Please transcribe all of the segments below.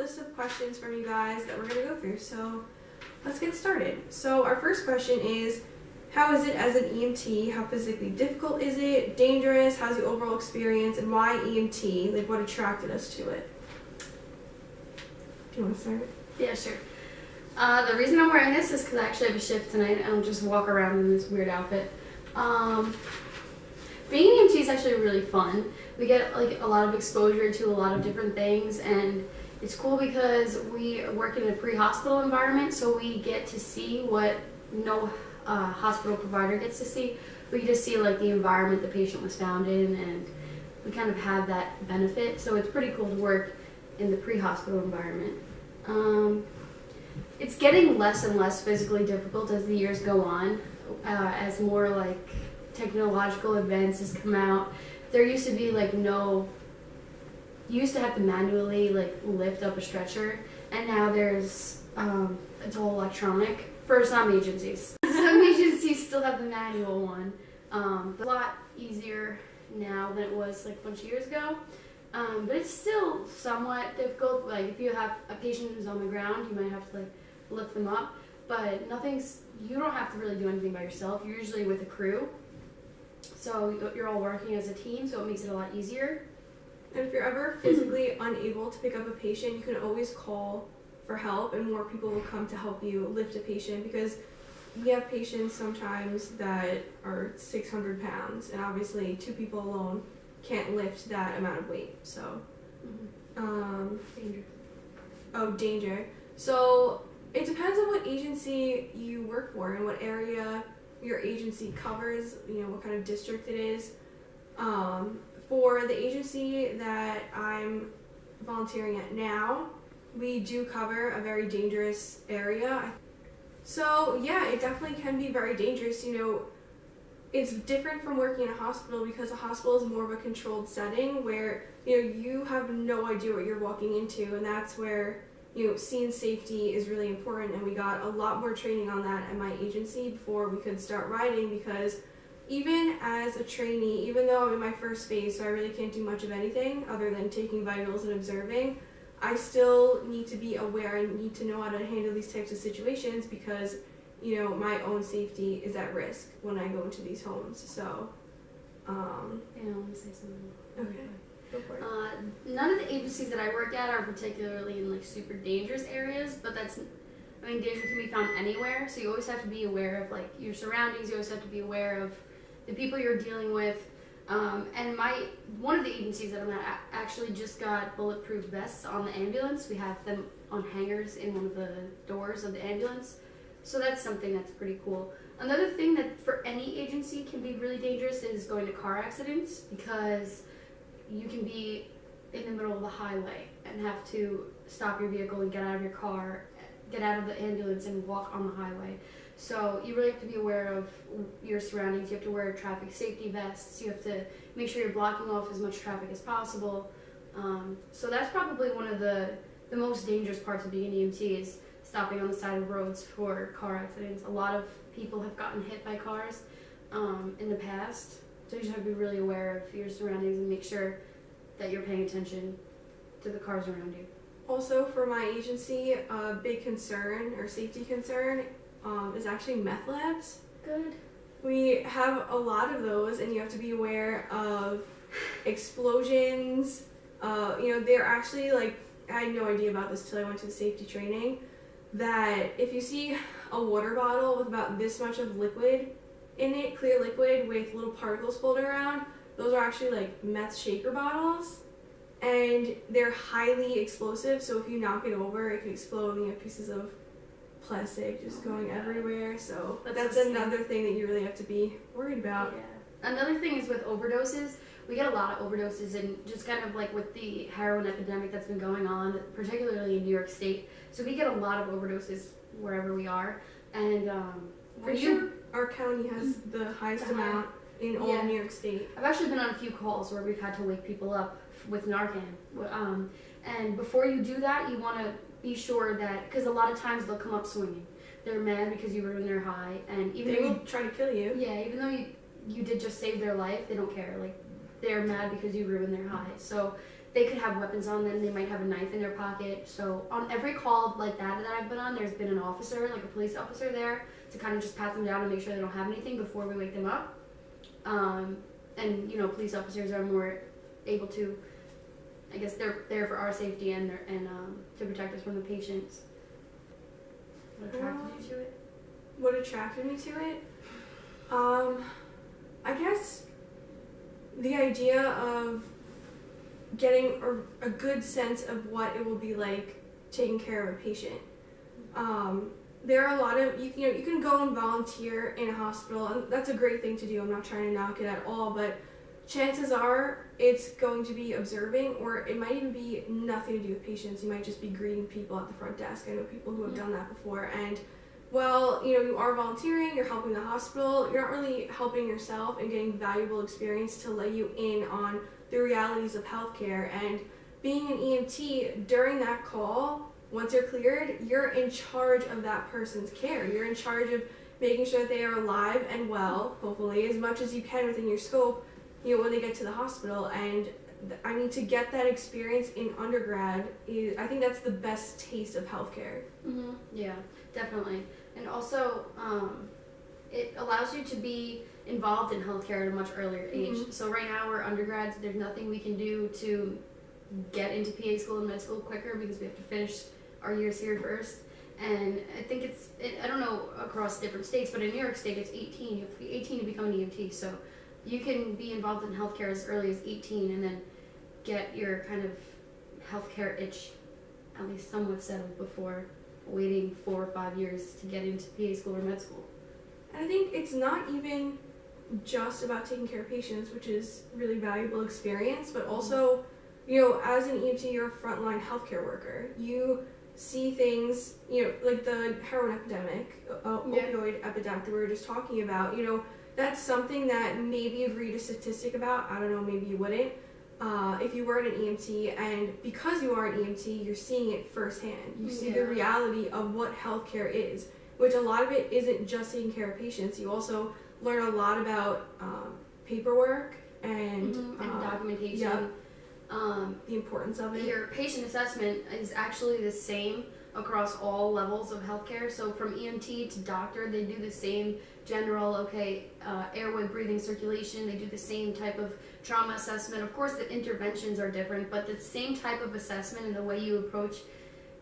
list of questions from you guys that we're going to go through. So let's get started. So our first question is, how is it as an EMT? How physically difficult is it? Dangerous? How's the overall experience? And why EMT? Like, what attracted us to it? Do you want to start? Yeah, sure. The reason I'm wearing this is because I actually have a shift tonight and I'll just walk around in this weird outfit. Being an EMT is actually really fun. We get like a lot of exposure to a lot of different things, and it's cool because we work in a pre-hospital environment, so we get to see what no hospital provider gets to see. We get to see like the environment the patient was found in, and we kind of have that benefit. So it's pretty cool to work in the pre-hospital environment. It's getting less and less physically difficult as the years go on, as more like technological advances come out. There used to be like you used to have to manually like lift up a stretcher, and now there's it's all electronic for some agencies. Some agencies still have the manual one. It's a lot easier now than it was like a bunch of years ago. But it's still somewhat difficult. Like if you have a patient who's on the ground, you might have to like lift them up. But you don't have to really do anything by yourself. You're usually with a crew. So you're all working as a team, so it makes it a lot easier. And if you're ever physically unable to pick up a patient, you can always call for help, and more people will come to help you lift a patient, because we have patients sometimes that are 600 pounds, and obviously 2 people alone can't lift that amount of weight. So, Danger. Oh, danger. So it depends on what agency you work for and what area your agency covers, what kind of district it is. For the agency that I'm volunteering at now, we do cover a very dangerous area. So yeah, it definitely can be very dangerous. It's different from working in a hospital, because a hospital is more of a controlled setting where you have no idea what you're walking into, and that's where scene safety is really important, and we got a lot more training on that at my agency before we could start riding, because even as a trainee, even though I'm in my first phase, so I really can't do much of anything other than taking vitals and observing, I still need to be aware and need to know how to handle these types of situations, because my own safety is at risk when I go into these homes. So I want to say something. Okay. None of the agencies that I work at are particularly in like super dangerous areas, but danger can be found anywhere, so you always have to be aware of like your surroundings. You always have to be aware of the people you're dealing with. And one of the agencies that I'm at actually just got bulletproof vests on the ambulance. We have them on hangers in one of the doors of the ambulance, so that's something that's pretty cool. Another thing that for any agency can be really dangerous is going to car accidents, because you can be in the middle of the highway and have to stop your vehicle and get out of your car, get out of the ambulance and walk on the highway. So you really have to be aware of your surroundings. You have to wear traffic safety vests. You have to make sure you're blocking off as much traffic as possible. So that's probably one of the most dangerous parts of being an EMT, is stopping on the side of roads for car accidents. A lot of people have gotten hit by cars in the past. So you just have to be really aware of your surroundings and make sure that you're paying attention to the cars around you. Also, for my agency, a big concern or safety concern is actually meth labs. Good. We have a lot of those, and you have to be aware of explosions. They're actually like, I had no idea about this till I went to the safety training, that if you see a water bottle with about this much of liquid in it, clear liquid with little particles floating around, those are actually like meth shaker bottles, and they're highly explosive, so if you knock it over, it can explode, and you have pieces of plastic just going everywhere. So that's another thing that you really have to be worried about. Yeah. Another thing is with overdoses. We get a lot of overdoses, and just kind of like with the heroin epidemic that's been going on, particularly in New York State. So we get a lot of overdoses wherever we are, and Pretty sure our county has the highest amount in all of New York State. I've actually been on a few calls where we've had to wake people up with Narcan. And before you do that, you want to be sure that, because a lot of times they'll come up swinging. They're mad because you ruined their high, and they will try to kill you. Yeah, even though you did just save their life, they don't care. Like, they're mad because you ruined their high. So they could have weapons on them. They might have a knife in their pocket. So on every call like that I've been on, there's been an officer, like a police officer there to kind of just pat them down and make sure they don't have anything before we wake them up. And you know, police officers are more able to, I guess they're there for our safety and to protect us from the patients. What attracted you to it? What attracted me to it? I guess the idea of getting a good sense of what it will be like taking care of a patient. There are a lot of, you can go and volunteer in a hospital, and that's a great thing to do. I'm not trying to knock it at all, but chances are it's going to be observing, or it might even be nothing to do with patients. You might just be greeting people at the front desk. I know people who have done that before, and well, you are volunteering, you're helping the hospital, you're not really helping yourself and getting valuable experience to let you in on the realities of healthcare. And being an EMT during that call, once you're cleared, you're in charge of that person's care. You're in charge of making sure that they are alive and well, hopefully, as much as you can within your scope, when they get to the hospital. And I mean, to get that experience in undergrad, I think that's the best taste of healthcare. Mm-hmm. Yeah, definitely. And also, it allows you to be involved in healthcare at a much earlier age. Mm-hmm. So right now we're undergrads. There's nothing we can do to get into PA school and med school quicker because we have to finish our years here first. And I think I don't know across different states, but in New York State it's 18. You have to be 18 to become an EMT. So you can be involved in healthcare as early as 18 and then get your kind of healthcare itch at least somewhat settled before waiting 4 or 5 years to get into PA school or med school. And I think it's not even just about taking care of patients, which is really valuable experience, but also, as an EMT, you're a frontline healthcare worker. You see things, like the heroin epidemic, opioid epidemic that we were just talking about. That's something that maybe you'd read a statistic about. I don't know, maybe you wouldn't. If you weren't an EMT, and because you are an EMT, you're seeing it firsthand. You see the reality of what healthcare is, which a lot of it isn't just taking care of patients. You also learn a lot about paperwork and documentation. The importance of it. Your patient assessment is actually the same across all levels of healthcare. So from EMT to doctor, they do the same general, airway, breathing, circulation. They do the same type of trauma assessment. Of course, the interventions are different, but the same type of assessment and the way you approach,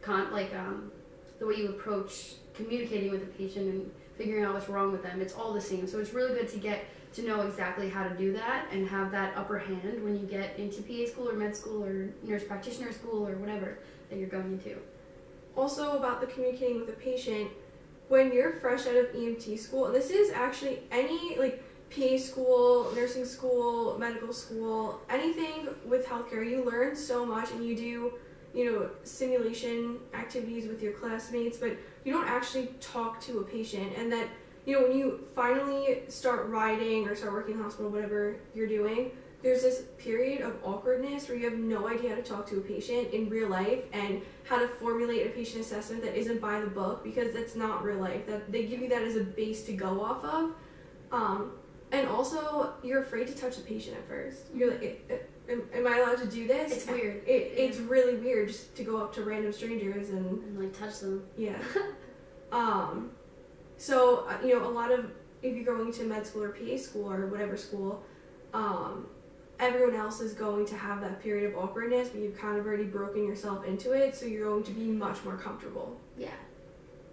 the way you approach communicating with the patient and figuring out what's wrong with them, it's all the same. So it's really good to get to know exactly how to do that and have that upper hand when you get into PA school or med school or nurse practitioner school or whatever that you're going into. Also about the communicating with the patient, when you're fresh out of EMT school, and this is actually any PA school, nursing school, medical school, anything with healthcare, you learn so much and you do, simulation activities with your classmates, but you don't actually talk to a patient. And that, when you finally start riding or start working in the hospital, whatever you're doing, there's this period of awkwardness where you have no idea how to talk to a patient in real life and how to formulate a patient assessment that isn't by the book, because that's not real life. That they give you that as a base to go off of. And also, you're afraid to touch the patient at first. You're like, am I allowed to do this? It's weird. It's really weird just to go up to random strangers and touch them. Yeah. So, a lot of, if you're going to med school or PA school or whatever school, everyone else is going to have that period of awkwardness, but you've kind of already broken yourself into it, so you're going to be much more comfortable. Yeah,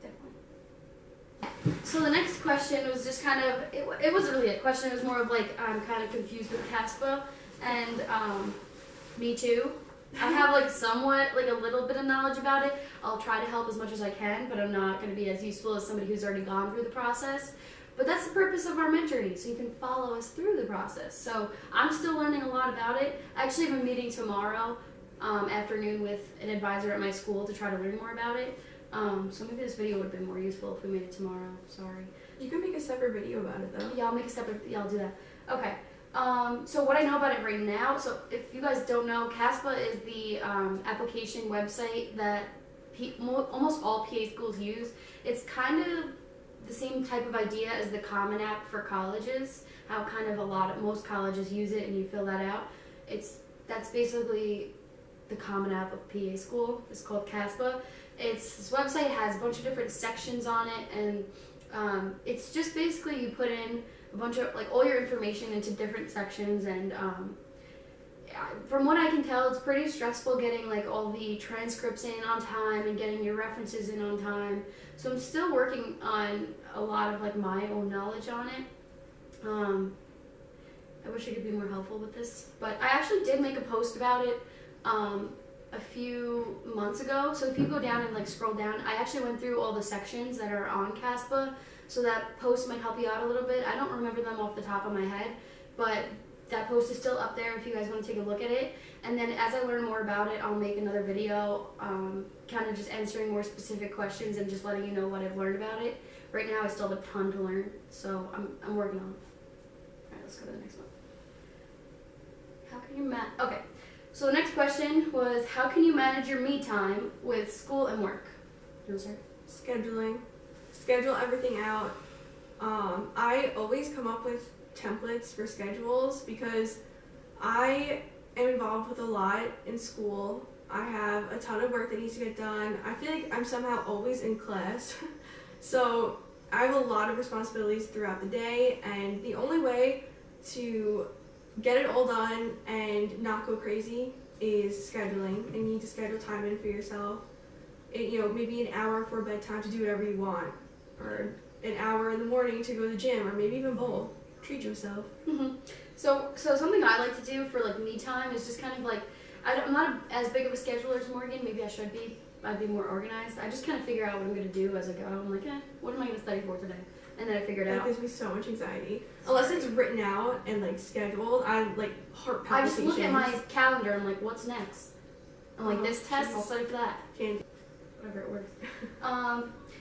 definitely. So the next question was just kind of, it wasn't really a question, it was more of I'm kind of confused with CASPO, and me too. I have somewhat, a little bit of knowledge about it. I'll try to help as much as I can, but I'm not going to be as useful as somebody who's already gone through the process. But that's the purpose of our mentoring, so you can follow us through the process. So I'm still learning a lot about it. I actually have a meeting tomorrow afternoon with an advisor at my school to try to learn more about it. So maybe this video would have been more useful if we made it tomorrow. Sorry. You can make a separate video about it, though. Yeah, I'll do that. Okay. So what I know about it right now, so if you guys don't know, CASPA is the application website that almost all PA schools use. It's kind of the same type of idea as the Common App for colleges, how kind of most colleges use it and you fill that out. That's basically the Common App of PA School. It's called CASPO. This website has a bunch of different sections on it, and it's just basically you put in a bunch of like all your information into different sections, and from what I can tell, it's pretty stressful getting like all the transcripts in on time and getting your references in on time. So I'm still working on a lot of like my own knowledge on it. I wish I could be more helpful with this, but I actually did make a post about it a few months ago. So if you go down and like scroll down, I actually went through all the sections that are on CASPA, so that post might help you out a little bit. I don't remember them off the top of my head, but that post is still up there if you guys want to take a look at it. And then as I learn more about it, I'll make another video kind of just answering more specific questions and just letting you know what I've learned about it. Right now I still have a ton to learn, so I'm working on it. Alright, let's go to the next one. How can you okay, so the next question was, how can you manage your me time with school and work? You want to start? Scheduling. Schedule everything out. I always come up with templates for schedules because I am involved with a lot in school. I have a ton of work that needs to get done. I feel like I'm somehow always in class. So I have a lot of responsibilities throughout the day, and the only way to get it all done and not go crazy is scheduling. And you need to schedule time in for yourself. Maybe an hour before bedtime to do whatever you want, or an hour in the morning to go to the gym, or maybe even both. Treat yourself. Mm-hmm. So something I like to do for like me time is just kind of like, I'm not as big of a scheduler as Morgan. Maybe I should be. I'd be more organized. I just kind of figure out what I'm going to do as I go. I'm like, what am I going to study for today? And then I figure it out. That gives me so much anxiety. Unless it's written out and like scheduled, I'm like heart palpitations. I just look at my calendar and I'm like, what's next? I'm like, this test, I'll study for that. Whatever it works.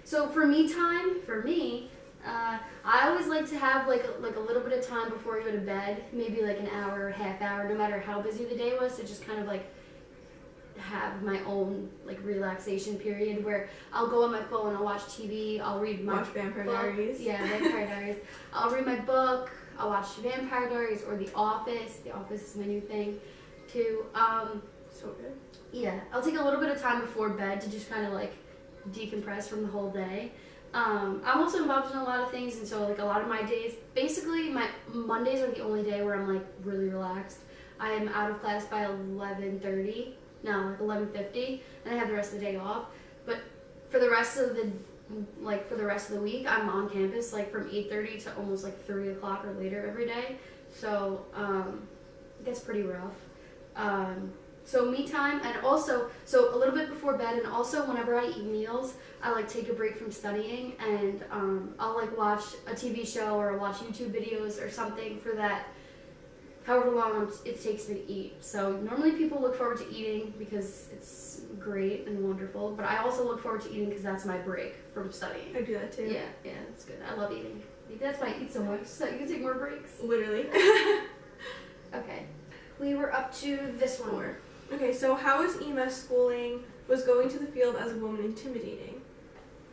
So for me time, for me, I always like to have like a little bit of time before I go to bed, maybe like an hour, half hour, no matter how busy the day was, to just kind of like have my own like relaxation period where I'll go on my phone, I'll watch TV, I'll read my watch Vampire book. Diaries. Yeah, Vampire Diaries. I'll read my book, I'll watch Vampire Diaries or The Office. The Office is my new thing too. So good. Yeah, I'll take a little bit of time before bed to just kind of like decompress from the whole day. I'm also involved in a lot of things, and so like a lot of my days, basically my Mondays are the only day where I'm like really relaxed. I am out of class by 11:30, no, like 11:50, and I have the rest of the day off. But for the rest of the week, I'm on campus like from 8:30 to almost like 3 o'clock or later every day. So it gets pretty rough. So me time, and also, so a little bit before bed, and also whenever I eat meals, I like take a break from studying, and I'll like watch a TV show or watch YouTube videos or something for that, however long it takes me to eat. So normally people look forward to eating because it's great and wonderful, but I also look forward to eating because that's my break from studying. I do that too. Yeah, that's good. I love eating. Maybe that's why I eat so much, so you can take more breaks. Literally. Okay, we were up to this one. Okay, so how is EMS schooling? Was going to the field as a woman intimidating?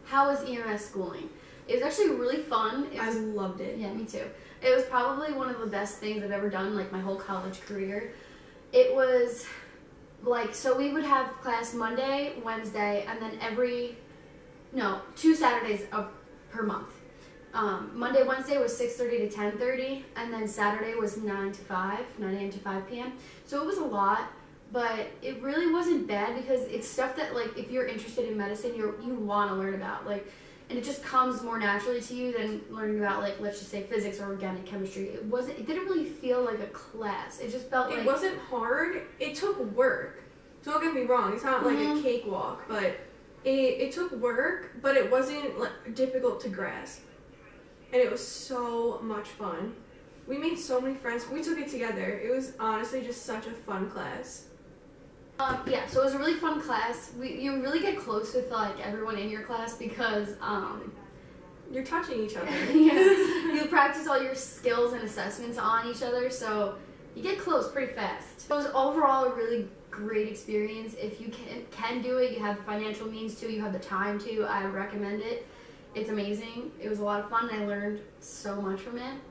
How was EMS schooling? It was actually really fun. I loved it. Yeah, me too. It was probably one of the best things I've ever done, like my whole college career. It was like, so we would have class Monday, Wednesday, and then 2 Saturdays per month. Monday, Wednesday was 6:30 to 10:30, and then Saturday was 9 a.m. to 5 p.m. So it was a lot. But it really wasn't bad because it's stuff that, like, if you're interested in medicine, you want to learn about, like, and it just comes more naturally to you than learning about, like, let's just say physics or organic chemistry. It didn't really feel like a class. It just felt like it wasn't hard. It took work. Don't get me wrong. It's not like a cakewalk, but it took work, but it wasn't like difficult to grasp, and it was so much fun. We made so many friends. We took it together. It was honestly just such a fun class. Yeah, so it was a really fun class. You really get close with like everyone in your class because you're touching each other. Yeah, you practice all your skills and assessments on each other, so you get close pretty fast. It was overall a really great experience. If you can do it, you have the financial means to, you have the time to, I recommend it. It's amazing. It was a lot of fun, and I learned so much from it.